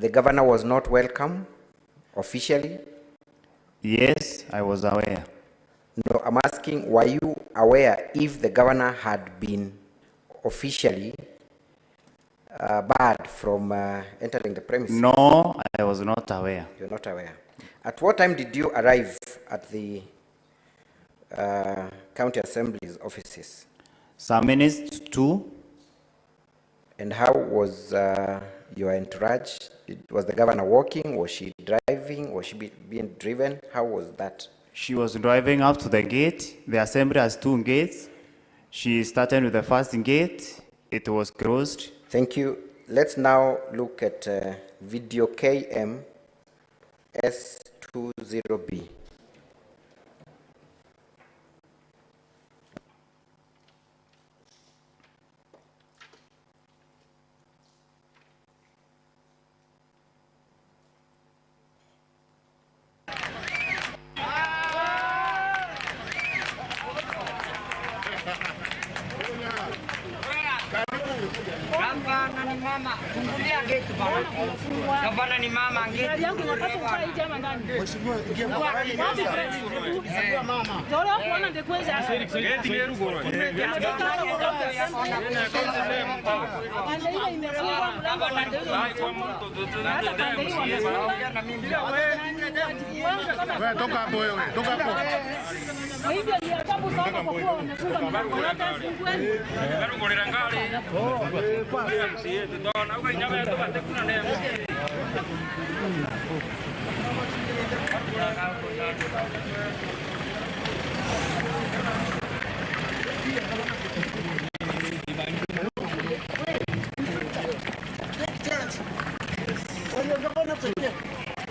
The governor was not welcome officially? Yes, I was aware. No, I'm asking, were you aware if the governor had been officially barred from entering the premises? No, I was not aware. You're not aware. At what time did you arrive at the county assembly's offices? Some minutes to. And how was your entourage? Was the governor walking? Was she driving? Was she being driven? How was that? She was driving up to the gate. The assembly has 2 gates. She started with the first gate. It was closed. Thank you. Let's now look at video KM S20B.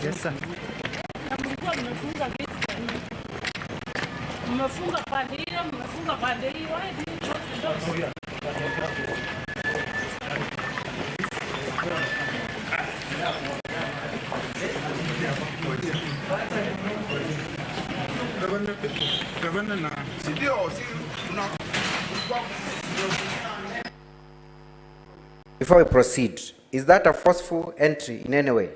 Yes, sir. Before we proceed, is that a forceful entry in any way?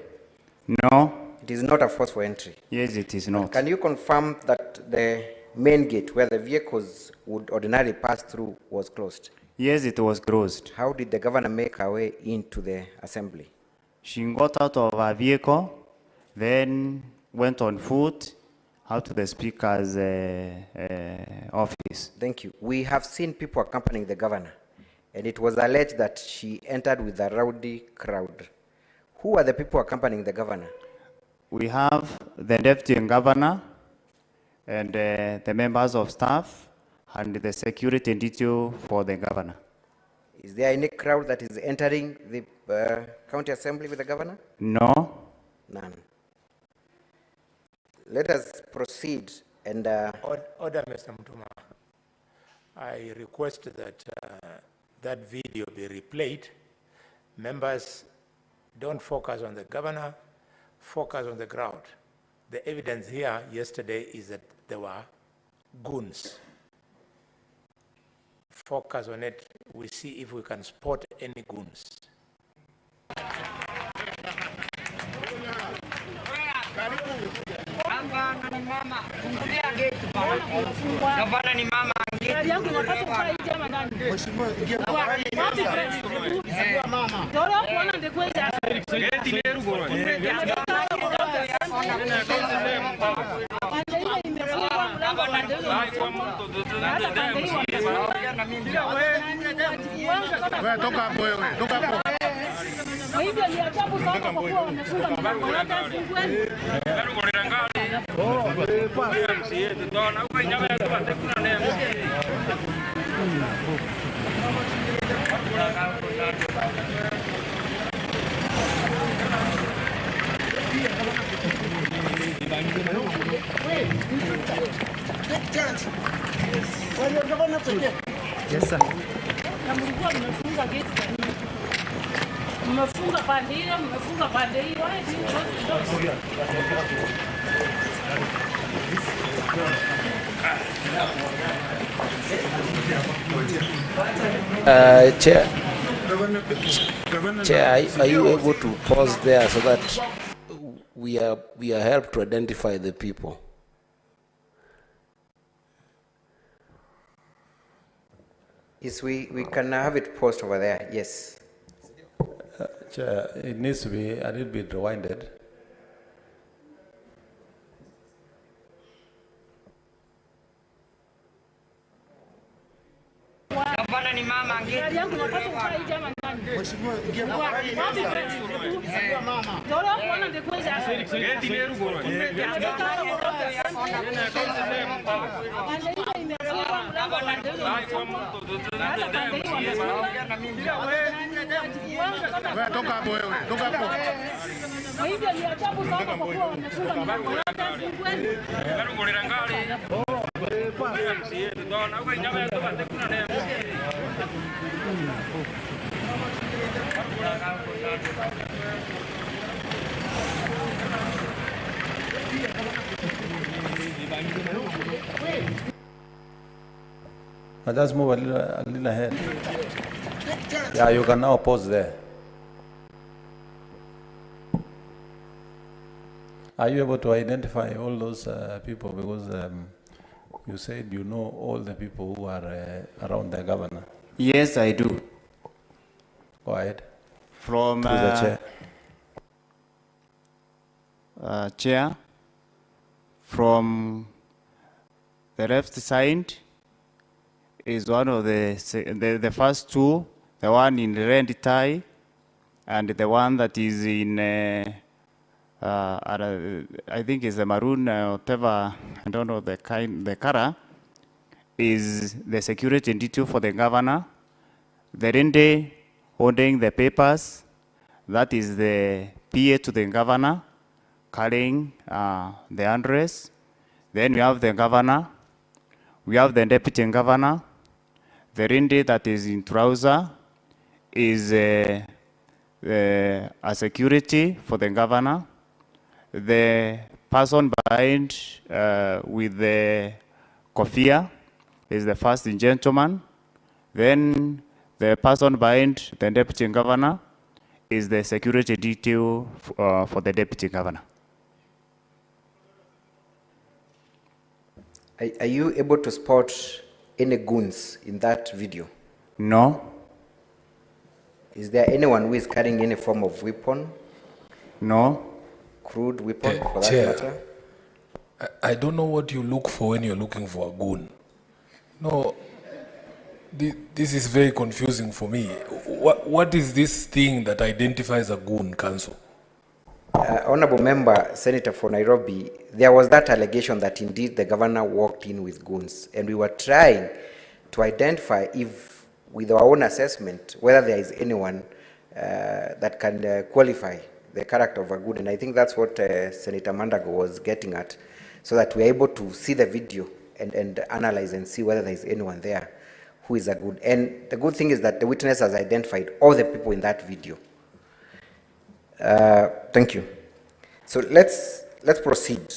No. It is not a forceful entry. Yes, it is not. Can you confirm that the main gate where the vehicles would ordinarily pass through was closed? Yes, it was closed. How did the governor make her way into the assembly? She got out of her vehicle, then went on foot out to the speaker's office. Thank you. We have seen people accompanying the governor, and it was alleged that she entered with a rowdy crowd. Who are the people accompanying the governor? We have the deputy governor and the members of staff and the security detail for the governor. Is there any crowd that is entering the county assembly with the governor? No. None. Let us proceed and... Order, Mr. Mutuma. I request that that video be replayed. Members, don't focus on the governor, focus on the crowd. The evidence here yesterday is that there were goons. Focus on it. We see if we can spot any goons. Yes, sir. Chair, Chair, are you able to pause there so that we are helped to identify the people? Yes, we can have it paused over there, yes. Chair, it needs to be a little bit rewinded. Let's move a little ahead. Yeah, you can now pause there. Are you able to identify all those people? Because you said you know all the people who are around the governor. Yes, I do. Go ahead. From To the chair. Chair, from the left side is one of the first two, the one in red tie, and the one that is in, I think is a maroon, whatever, I don't know the color, is the security detail for the governor. The rende holding the papers, that is the PA to the governor, carrying the address. Then we have the governor, we have the deputy governor. The rende that is in trouser is a security for the governor. The person behind with the kofia is the first gentleman. Then the person behind the deputy governor is the security detail for the deputy governor. Are you able to spot any goons in that video? No. Is there anyone who is carrying any form of weapon? No. Crude weapon, for that Chair, matter? I don't know what you look for when you're looking for a goon. No, this is very confusing for me. What is this thing that identifies a goon, Council? Honorable Member, Senator for Nairobi, there was that allegation that indeed the governor walked in with goons, and we were trying to identify if, with our own assessment, whether there is anyone that can qualify the character of a goon. And I think that's what Senator Mandago was getting at, so that we're able to see the video and analyze and see whether there is anyone there who is a goon. And the good thing is that the witness has identified all the people in that video. Thank you. So let's proceed.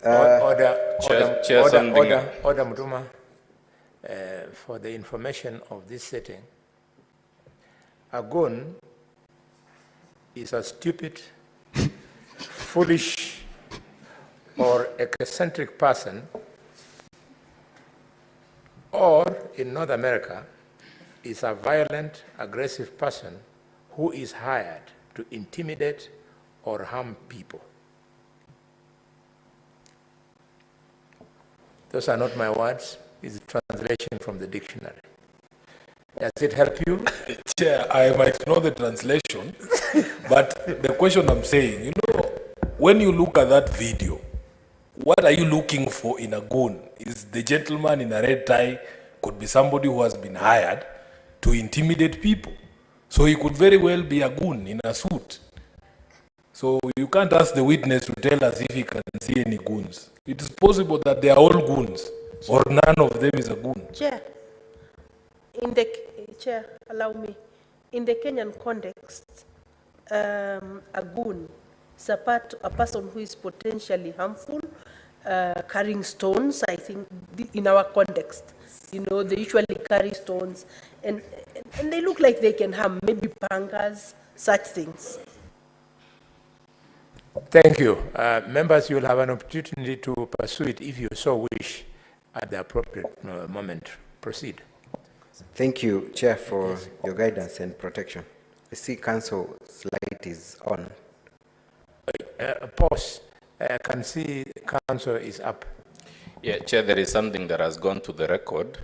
Order, Chair, Mutuma. For the information of this setting, a goon is a stupid, foolish, or eccentric person, or in North America, is a violent, aggressive person who is hired to intimidate or harm people. Those are not my words. It's a translation from the dictionary. Does it help you? Chair, I might know the translation, but the question I'm saying, when you look at that video, what are you looking for in a goon? Is the gentleman in a red tie could be somebody who has been hired to intimidate people. So he could very well be a goon in a suit. So you can't ask the witness to tell us if he can see any goons. It is possible that they are all goons, or none of them is a goon. Chair, Chair, allow me. In the Kenyan context, a goon is a person who is potentially harmful, carrying stones. I think in our context, they usually carry stones, and And they look like they can harm, maybe pangas, such things. Thank you. Members, you will have an opportunity to pursue it if you so wish at the appropriate moment. Proceed. Thank you, Chair, for your guidance and protection. I see Council's light is on. Pause. I can see Council is up. Yeah, Chair, there is something that has gone to the record,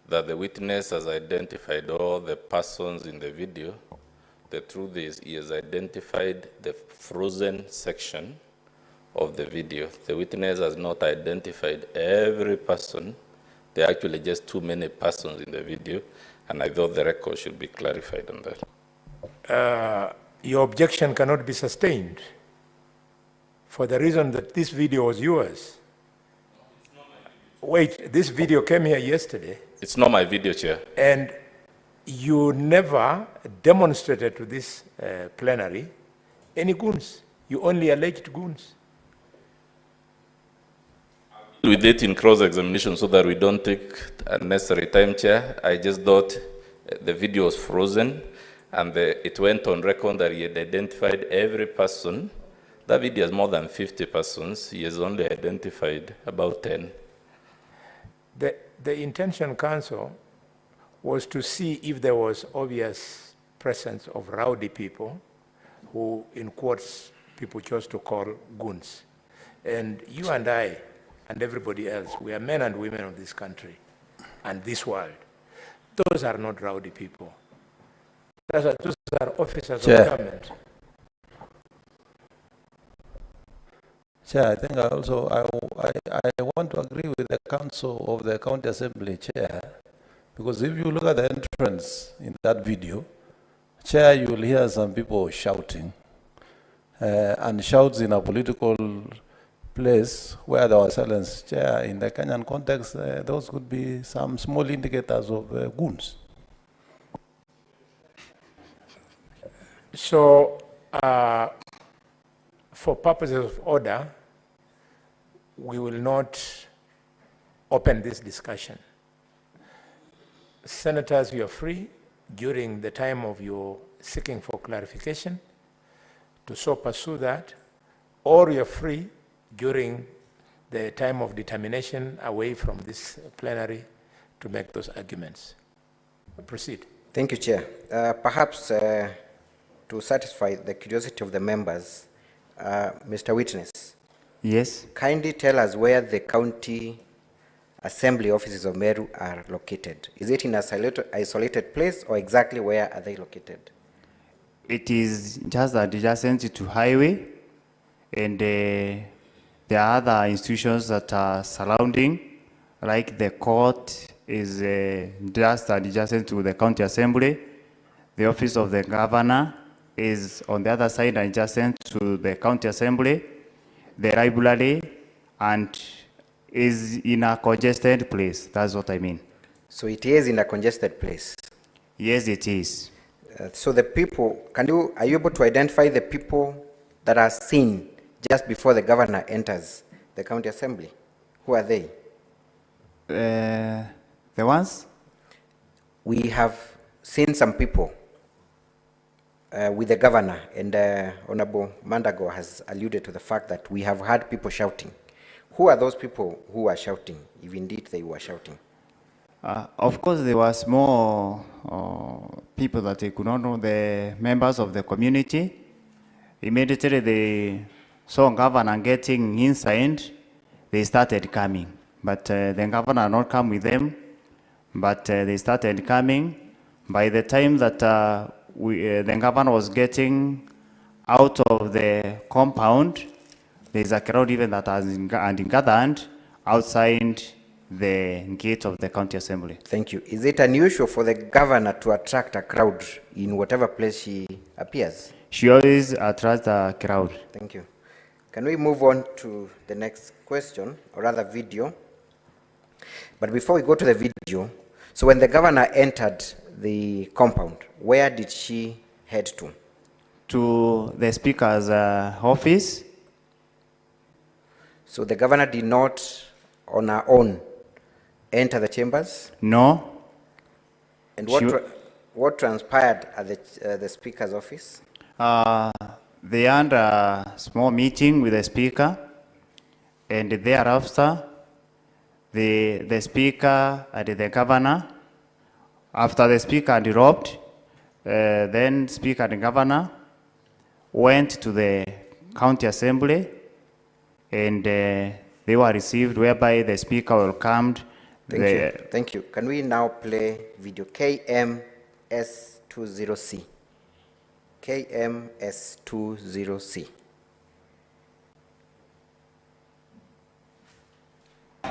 that the witness has identified all the persons in the video. The truth is, he has identified the frozen section of the video. The witness has not identified every person. There are actually just too many persons in the video, and I thought the record should be clarified on that. Your objection cannot be sustained for the reason that this video was yours. Wait, this video came here yesterday. It's not my video, Chair. And you never demonstrated to this plenary any goons. You only alleged goons. With it in cross-examination so that we don't take unnecessary time, Chair. I just thought the video was frozen, and it went on record that he had identified every person. That video has more than 50 persons. He has only identified about 10. The intention, Council, was to see if there was obvious presence of rowdy people who, in quotes, people chose to call goons. And you and I and everybody else, we are men and women of this country and this world. Those are not rowdy people. Those are officers of government. Chair, I think I want to agree with the Council of the County Assembly, Chair, because if you look at the entrance in that video, Chair, you will hear some people shouting, and shouts in a political place where there was silence. Chair, in the Kenyan context, those could be some small indicators of goons. So, for purposes of order, we will not open this discussion. Senators, you are free during the time of your seeking for clarification to so pursue that, or you're free during the time of determination away from this plenary to make those arguments. Proceed. Thank you, Chair. Perhaps to satisfy the curiosity of the members, Mr. Witness. Yes. Kindly tell us where the county assembly offices of Meru are located. Is it in a isolated place, or exactly where are they located? It is just adjacent to highway, and there are other institutions that are surrounding, like the court is just adjacent to the county assembly. The office of the governor is on the other side, adjacent to the county assembly. The library and is in a congested place. That's what I mean. So it is in a congested place. Yes, it is. So the people, are you able to identify the people that are seen just before the governor enters the county assembly? Who are they? The ones? We have seen some people with the governor, and Honorable Mandago has alluded to the fact that we have had people shouting. Who are those people who are shouting, if indeed they were shouting? Of course, there was more people that they could not know, the members of the community. Immediately they saw governor getting inside, they started coming. But the governor not come with them, but they started coming. By the time that the governor was getting out of the compound, there's a crowd even that has gathered outside the gate of the county assembly. Thank you. Is it unusual for the governor to attract a crowd in whatever place she appears? She always attracts a crowd. Thank you. Can we move on to the next question, or rather video? But before we go to the video, so when the governor entered the compound, where did she head to? To the speaker's office. So the governor did not, on her own, enter the chambers? No. And what what transpired at the Speaker's office? They had a small meeting with the Speaker, and thereafter, the Speaker and the Governor, after the Speaker had robbed, then Speaker and Governor went to the County Assembly, and they were received, whereby the Speaker welcomed. Thank you. Can we now play video KMS20C? KMS20C. We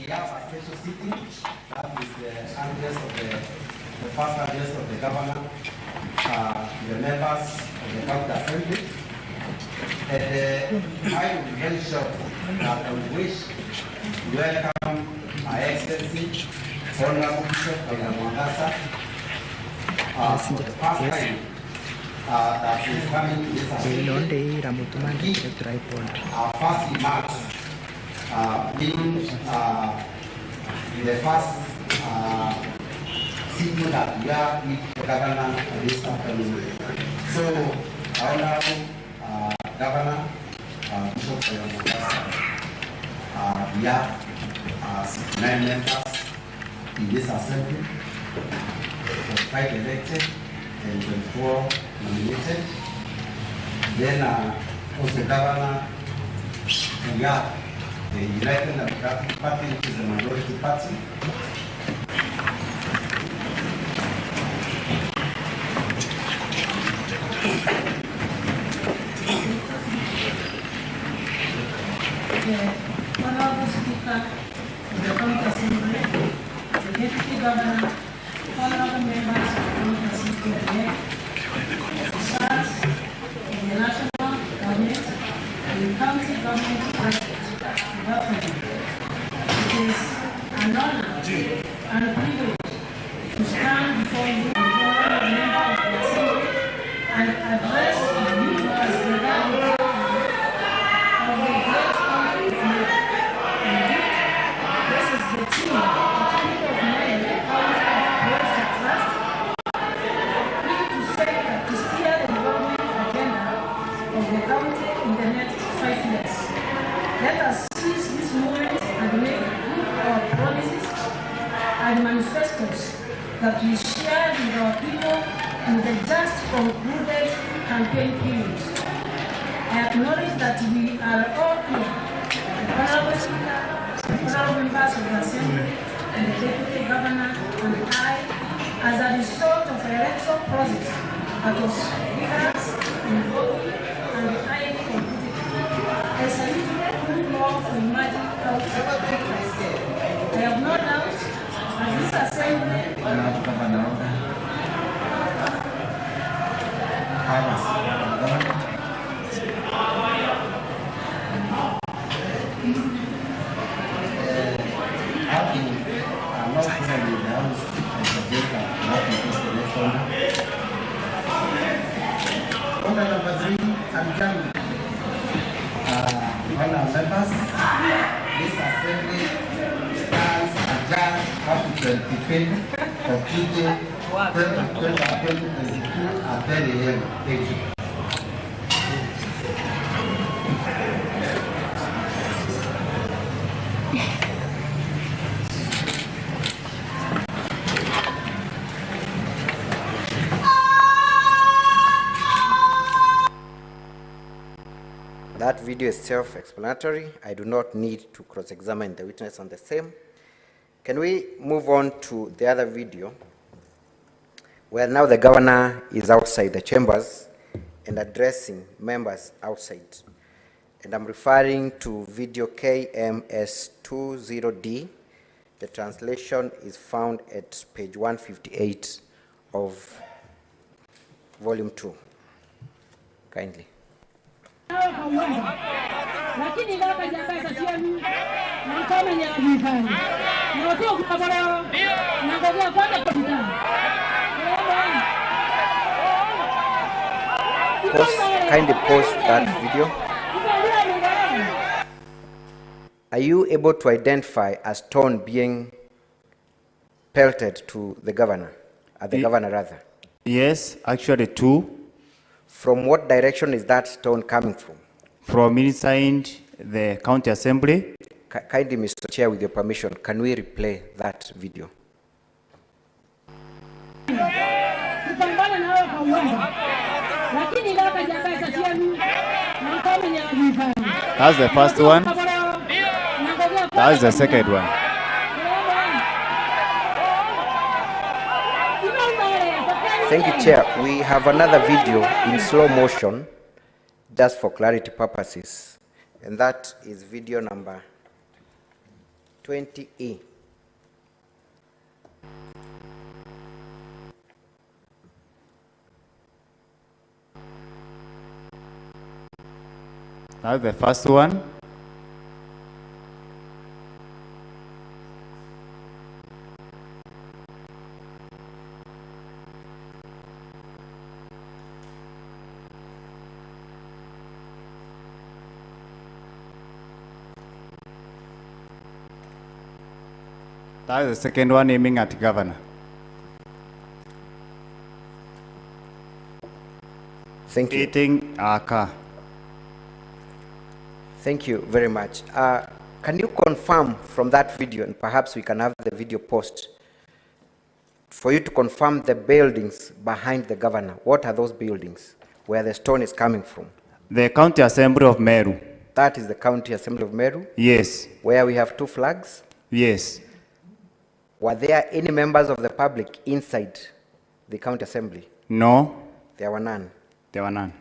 have a special sitting. That is the address of the first address of the governor, the members of the county assembly. And I will be very short that I would wish to welcome Her Excellency, Honorable Bishop of Mwangaza, for the first time that is coming to this assembly. Our first remarks being the first sitting that we are with the governor of this afternoon. So, Honorable Governor, Bishop of Mwangaza, we have 9 members in this assembly, 5 elected and 24 nominated. Then, also Governor, we have the United Democratic Party, which is a minority party. Honorable Speaker of the County Assembly, the Deputy Governor, honorable members of the County Assembly, officers of the national government and the county government president. It is an honor and a privilege to stand before you as a member of the Assembly and address you as the governor of the great country of Meru. Indeed, this is the team of men who have placed their trust to steer the development agenda of the county in the next 5 years. Let us seize this moment and make good our promises and manifestos that we share with our people in the just concluded campaign period. I acknowledge that we are all here, the honorable Speaker, the honorable members of the Assembly, and the Deputy Governor, and I, as a result of the electoral process that was vigorous, involving, and highly competitive. I salute good law for emerging health sectors. I have no doubt that this Assembly Honourable members, this assembly stands adjourned up to 25th of Tuesday, 2022 at 10 a.m. Thank you. That video is self-explanatory. I do not need to cross-examine the witness on the same. Can we move on to the other video, where now the governor is outside the chambers and addressing members outside? And I'm referring to video KMS20D. The translation is found at page 158 of volume 2. Kindly. lakini baba jambaza sianu na kama ni vifani na watu kupabara na ngojea kwanza kupita Kindly pause that video. Are you able to identify a stone being pelted to the governor, the governor rather. Yes, actually two. From what direction is that stone coming from? From inside the county assembly. Kindly, Mr. Chair, with your permission, can we replay that video? That's the first one. That's the second one. Thank you, Chair. We have another video in slow motion, just for clarity purposes, and that is video number 20A. That's the first one. That is the second one aiming at governor. Thank you. Eating a car. Thank you very much. Can you confirm from that video, and perhaps we can have the video post, for you to confirm the buildings behind the governor? What are those buildings where the stone is coming from? The county assembly of Meru. That is the county assembly of Meru? Yes. Where we have two flags? Yes. Were there any members of the public inside the county assembly? No. There were none. There were none.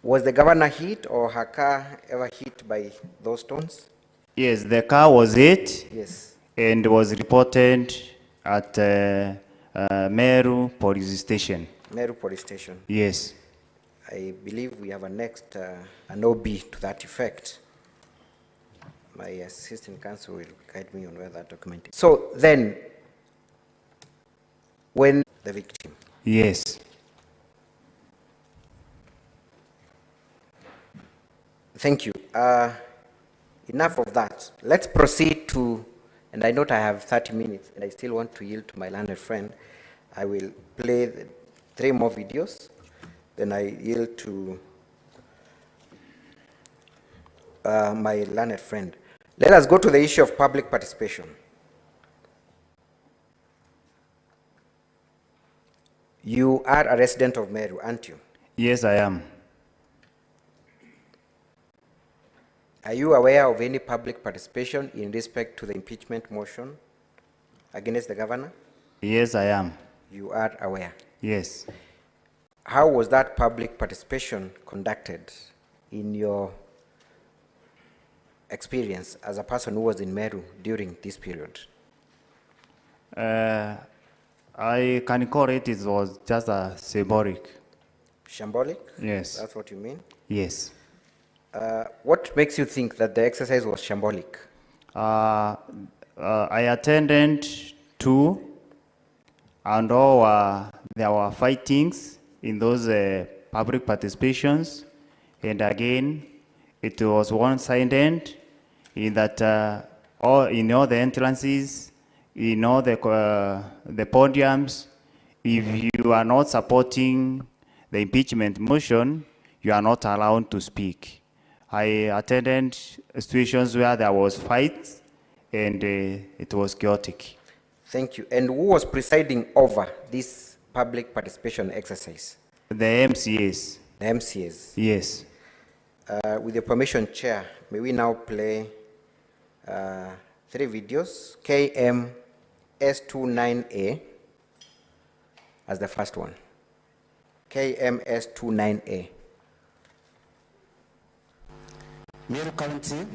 Was the governor hit or her car ever hit by those stones? Yes, the car was hit. Yes. And was reported at Meru police station. Meru police station. Yes. I believe we have an OB to that effect. My assistant counsel will guide me on where that document is. So then, when the victim? Yes. Thank you. Enough of that. Let's proceed to, and I note I have 30 minutes, and I still want to yield to my learned friend. I will play the 3 more videos, then I yield to my learned friend. Let us go to the issue of public participation. You are a resident of Meru, aren't you? Yes, I am. Are you aware of any public participation in respect to the impeachment motion against the governor? Yes, I am. You are aware? Yes. How was that public participation conducted in your experience as a person who was in Meru during this period? I can call it was just a symbolic. Shambolic? Yes. That's what you mean? Yes. What makes you think that the exercise was shambolic? I attended 2, and there were fightings in those public participations, and again, it was one-sided in that in all the entrances, in all the podiums, if you are not supporting the impeachment motion, you are not allowed to speak. I attended situations where there was fights and it was chaotic. Thank you. And who was presiding over this public participation exercise? The MCAs. The MCAs? Yes. With your permission, Chair, may we now play 3 videos, KM S29A as the first one. KM S29A. Meru County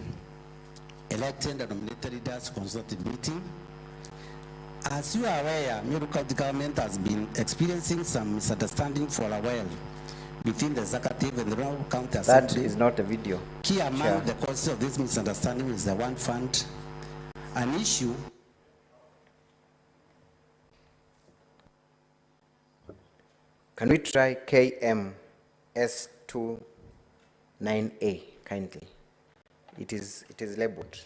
elected and nominated leaders consultative meeting. As you are aware, Meru County government has been experiencing some misunderstanding for a while within the executive and the Meru County Assembly. That is not a video. Key among the causes of this misunderstanding is the one fund, an issue. Can we try KM S29A kindly? It is labeled.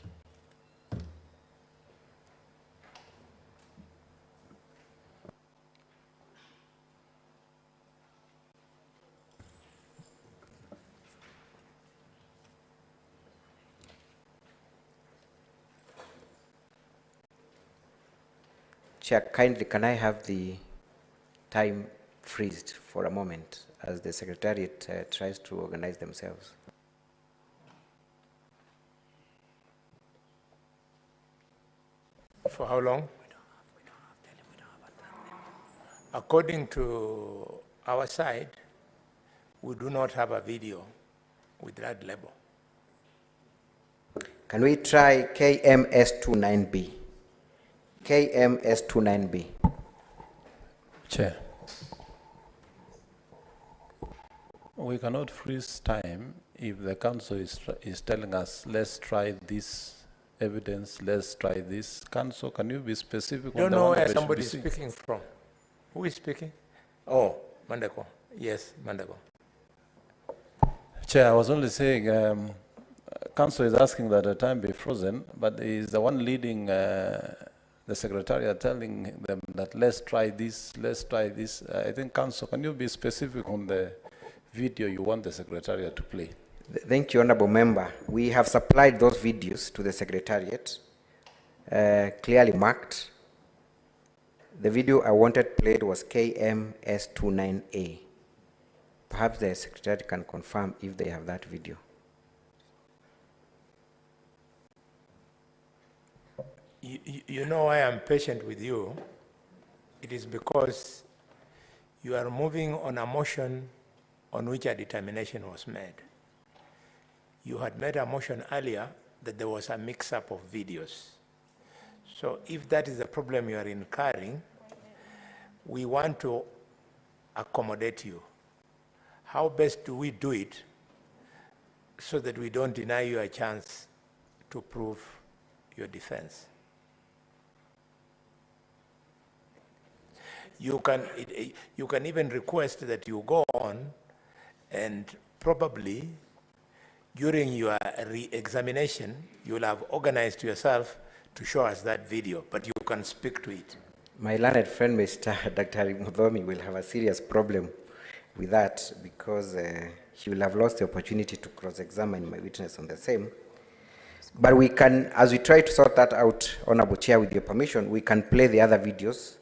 Chair, kindly can I have the time freezed for a moment as the Secretariat tries to organize themselves? For how long? According to our side, we do not have a video with that label. Can we try KMS29B? KMS29B. Chair, we cannot freeze time if the council is telling us, let's try this evidence, let's try this. Council, can you be specific on Don't the know one where that somebody is should be seen? speaking from. Who is speaking? Oh, Mandako. Yes, Mandako. Chair, I was only saying, council is asking that the time be frozen, but is the one leading the secretariat telling them that let's try this, let's try this. I think council, can you be specific on the video you want the secretariat to play? Thank you, Honorable Member. We have supplied those videos to the Secretariat, clearly marked. The video I wanted played was KMS29A. Perhaps the Secretariat can confirm if they have that video. You know why I'm patient with you? It is because you are moving on a motion on which a determination was made. You had made a motion earlier that there was a mix-up of videos. So if that is the problem you are incurring, we want to accommodate you. How best do we do it so that we don't deny you a chance to prove your defense? You can even request that you go on and probably during your re-examination, you'll have organized yourself to show us that video, but you can speak to it. My learned friend, Mr. Dr. Muthomi, will have a serious problem with that because he will have lost the opportunity to cross-examine my witness on the same. But we can, as we try to sort that out, Honorable Chair, with your permission, we can play the other videos.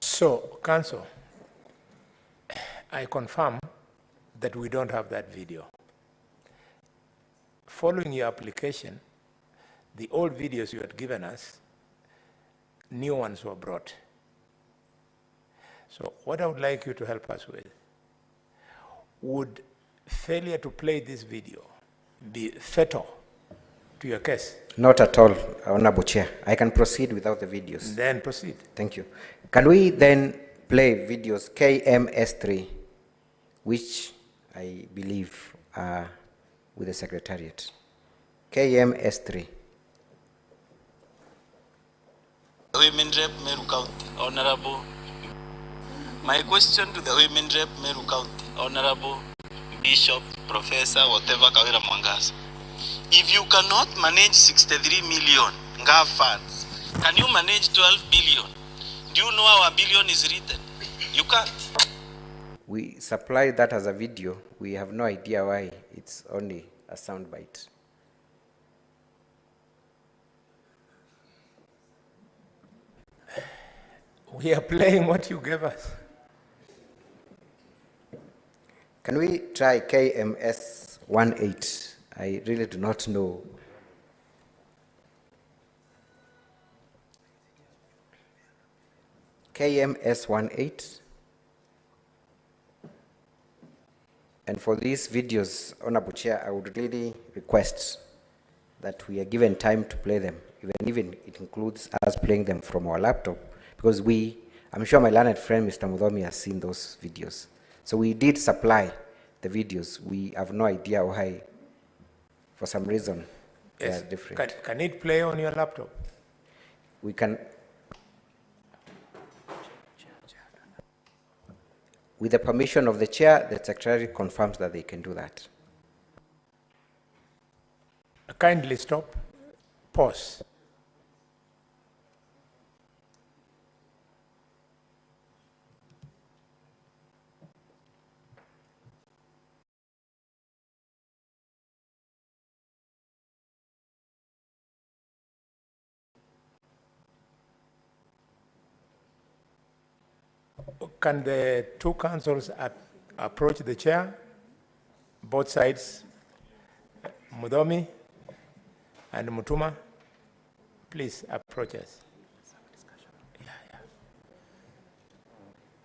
So, Council, I confirm that we don't have that video. Following your application, the old videos you had given us, new ones were brought. So what I would like you to help us with, would failure to play this video be fatal to your case? Not at all, Honorable Chair. I can proceed without the videos. Then proceed. Thank you. Can we then play videos KMS3, which I believe are with the Secretariat? KMS3. Women Rep Meru County, Honorable. My question to the Women Rep Meru County, Honorable Bishop, Professor, whatever Kawira Mwangaza. If you cannot manage 63 million GAV funds, can you manage 12 billion? Do you know how a billion is written? You can't. We supply that as a video. We have no idea why it's only a sound bite. We are playing what you gave us. Can we try KMS 18? I really do not know. KMS18. And for these videos, Honorable Chair, I would really request that we are given time to play them, even it includes us playing them from our laptop, because I'm sure my learned friend, Mr. Mudhomi, has seen those videos. So we did supply the videos. We have no idea why, for some reason, they are different. Can it play on your laptop? We can, with the permission of the chair, the secretary confirms that they can do that. Kindly stop, pause. Can the two councils approach the chair, both sides, Mudhomi and Mutuma? Please approach us. Yeah.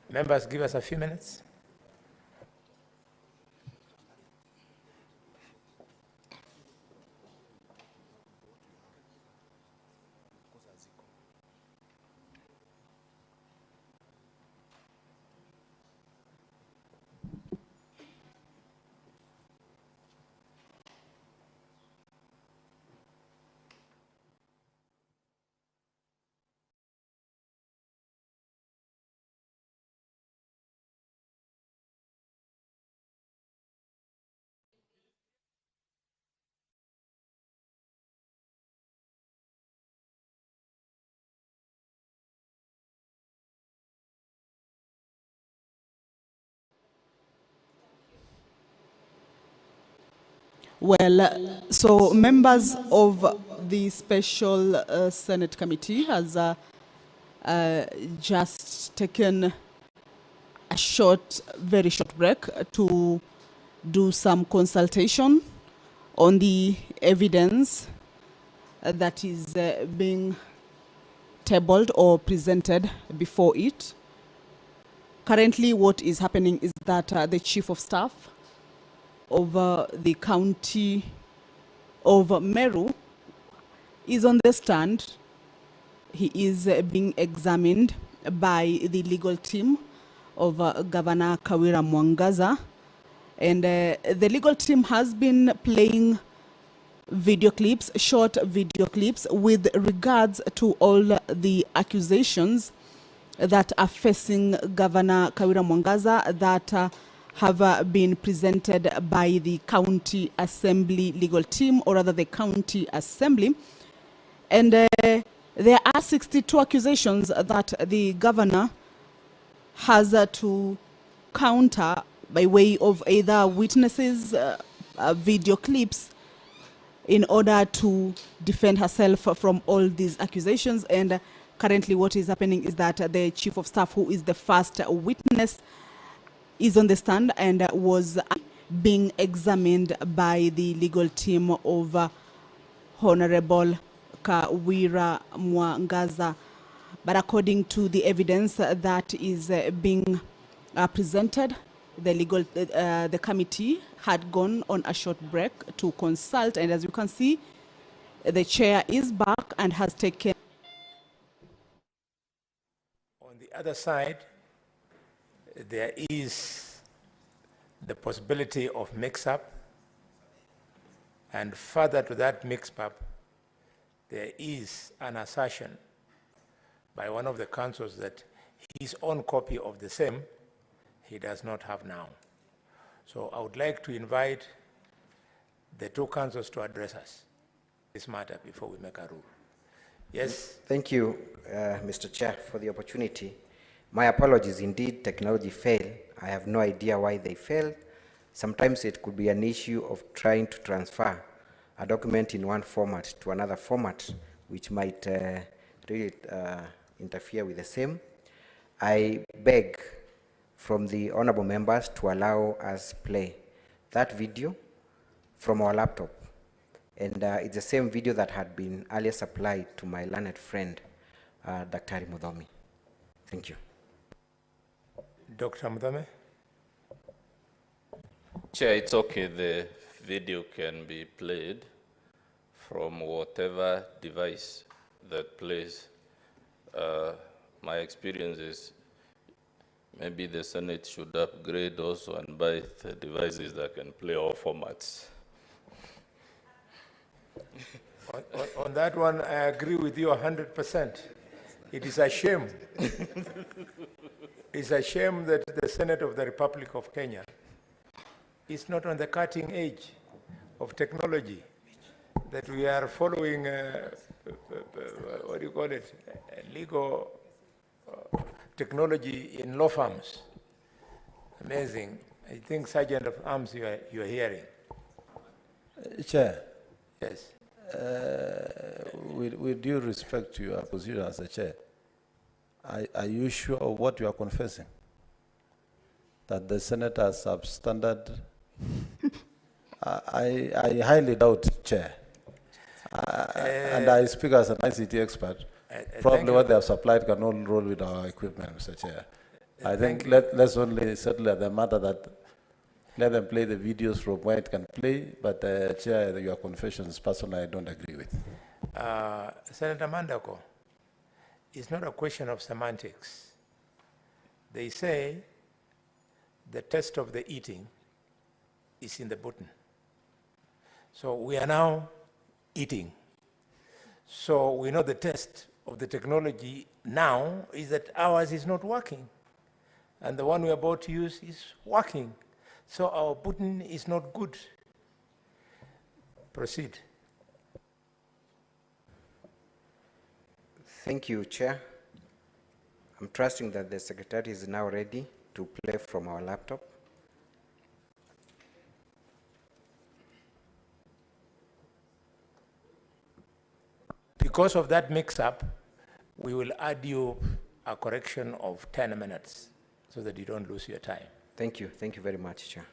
Members, give us a few minutes. Well, so members of the special Senate committee has just taken a very short break to do some consultation on the evidence that is being tabled or presented before it. Currently, what is happening is that the Chief of Staff of the county of Meru is on the stand. He is being examined by the legal team of Governor Kawira Mwangaza. And the legal team has been playing video clips, short video clips, with regards to all the accusations that are facing Governor Kawira Mwangaza that have been presented by the county assembly legal team, or rather the county assembly. And there are 62 accusations that the governor has to counter by way of either witnesses, video clips, in order to defend herself from all these accusations. And currently what is happening is that the Chief of Staff, who is the first witness, is on the stand and was being examined by the legal team of Honorable Kawira Mwangaza. But according to the evidence that is being presented, the committee had gone on a short break to consult, and as you can see, the chair is back and has taken. On the other side, there is the possibility of mix-up, and further to that mix-up, there is an assertion by one of the councils that his own copy of the same he does not have now. So I would like to invite the two councils to address us this matter before we make a rule. Yes? Thank you, Mr. Chair, for the opportunity. My apologies, indeed, technology failed. I have no idea why they failed. Sometimes it could be an issue of trying to transfer a document in one format to another format, which might really interfere with the same. I beg from the honorable members to allow us play that video from our laptop. And it's the same video that had been earlier supplied to my learned friend, Dr. Mudhomi. Thank you. Dr. Mudame? Chair, it's okay. The video can be played from whatever device that plays. My experience is maybe the Senate should upgrade also and buy the devices that can play all formats. On that one, I agree with you 100%. It is a shame. It's a shame that the Senate of the Republic of Kenya is not on the cutting edge of technology, that we are following, what do you call it, legal technology in law firms. Amazing. I think Sergeant of Arms you are hearing. Chair. Yes. With due respect to your position as a chair, are you sure of what you are confessing? That the Senate has substandard? I highly doubt, Chair. And I speak as an ICT expert. Probably what they have supplied cannot roll with our equipment, Mr. Chair. I think let's only settle the matter that let them play the videos from where it can play, but Chair, your confessions, personally, I don't agree with. Senator Mandako, it's not a question of semantics. They say the test of the eating is in the button. So we are now eating. So we know the test of the technology now is that ours is not working. And the one we're about to use is working. So our button is not good. Proceed. Thank you, Chair. I'm trusting that the Secretary is now ready to play from our laptop. Because of that mix-up, we will add you a correction of 10 minutes so that you don't lose your time. Thank you. Thank you very much, Chair.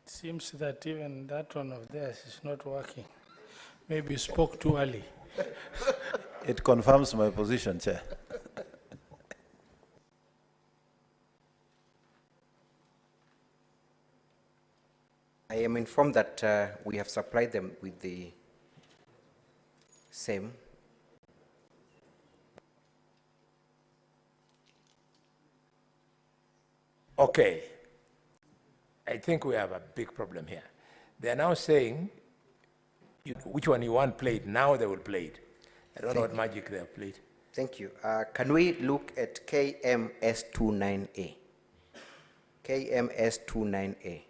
Seems that even that one of theirs is not working. Maybe you spoke too early. It confirms my position, Chair. I am informed that we have supplied them with the same. Okay. I think we have a big problem here. They are now saying which one you want played. Now they will play it. I don't know what magic they have played. Thank you. Can we look at KMS29A? KMS29A.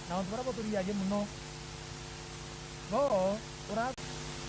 Now, what about the Yamuno? Go,